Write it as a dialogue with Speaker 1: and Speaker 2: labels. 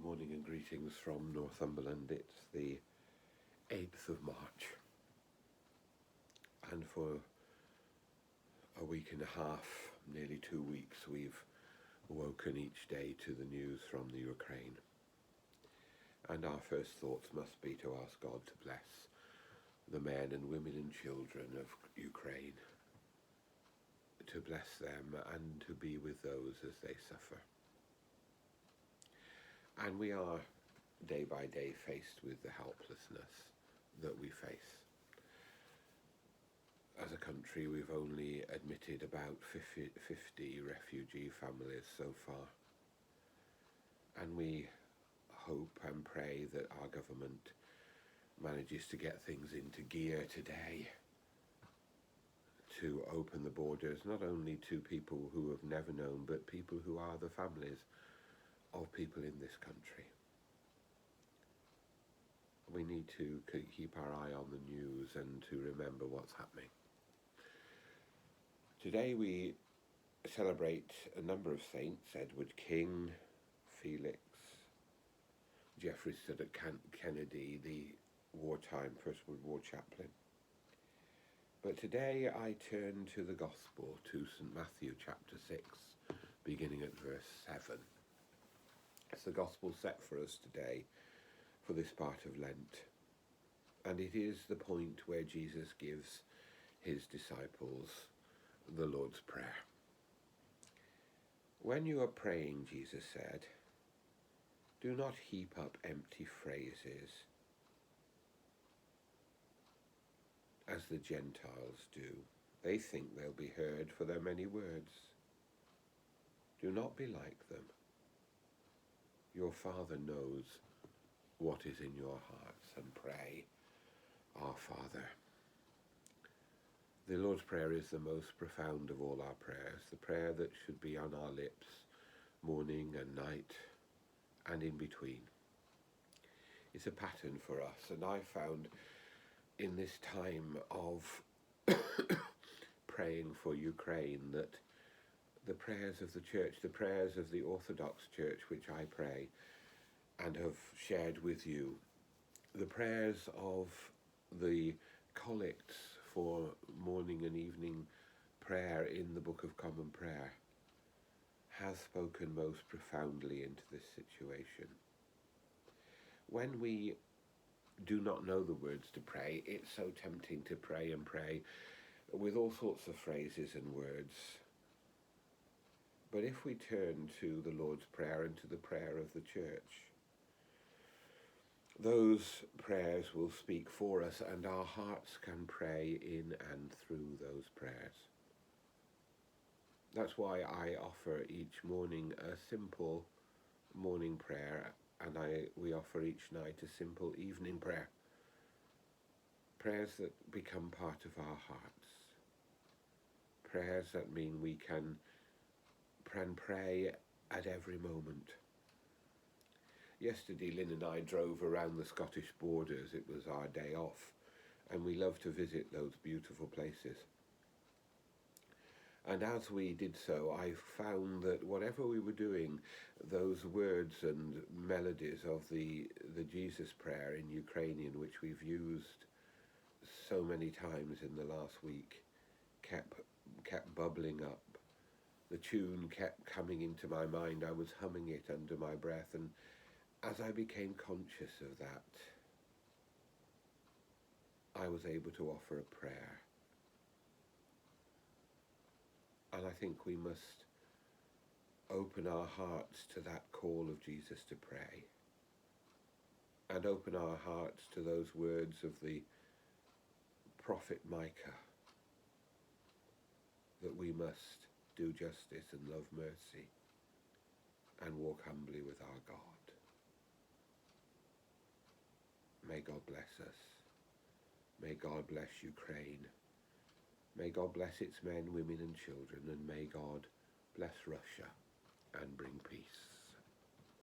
Speaker 1: Morning and greetings from Northumberland. It's the 8th of March, and for a week and a half, nearly 2 weeks, we've woken each day to the news from the Ukraine. And our first thoughts must be to ask God to bless the men and women and children of Ukraine, to bless them and to be with those as they suffer. And we are day by day faced with the helplessness that we face. As a country, we've only admitted about 50 refugee families so far. And we hope and pray that our government manages to get things into gear today to open the borders, not only to people who have never known, but people who are the families of people in this country. We need to keep our eye on the news and to remember what's happening. Today we celebrate a number of saints: Edward King, Felix, Geoffrey Stoddart Kennedy, the wartime First World War chaplain. But today I turn to the Gospel, to St. Matthew chapter 6, beginning at verse 7. It's the Gospel set for us today for this part of Lent, and it is the point where Jesus gives his disciples the Lord's Prayer. When you are praying, Jesus said, do not heap up empty phrases as the Gentiles do. They think they'll be heard for their many words. Do not be like them. Your Father knows what is in your hearts, and pray, Our Father. The Lord's Prayer is the most profound of all our prayers, the prayer that should be on our lips morning and night and in between. It's a pattern for us, and I found in this time of praying for Ukraine that the prayers of the church, the prayers of the Orthodox Church, which I pray and have shared with you, the prayers of the collects for morning and evening prayer in the Book of Common Prayer, has spoken most profoundly into this situation. When we do not know the words to pray, it's so tempting to pray and pray with all sorts of phrases and words. But if we turn to the Lord's Prayer and to the prayer of the church, those prayers will speak for us, and our hearts can pray in and through those prayers. That's why I offer each morning a simple morning prayer, and we offer each night a simple evening prayer. Prayers that become part of our hearts. Prayers that mean we can pray at every moment. Yesterday, Lynn and I drove around the Scottish borders. It was our day off, and we love to visit those beautiful places. And as we did so, I found that whatever we were doing, those words and melodies of the Jesus prayer in Ukrainian, which we've used so many times in the last week, kept bubbling up. The tune kept coming into my mind. I was humming it under my breath, and as I became conscious of that, I was able to offer a prayer. And I think we must open our hearts to that call of Jesus to pray, and open our hearts to those words of the prophet Micah, that we must do justice and love mercy and walk humbly with our God. May God bless us. May God bless Ukraine. May God bless its men, women and children, and may God bless Russia and bring peace.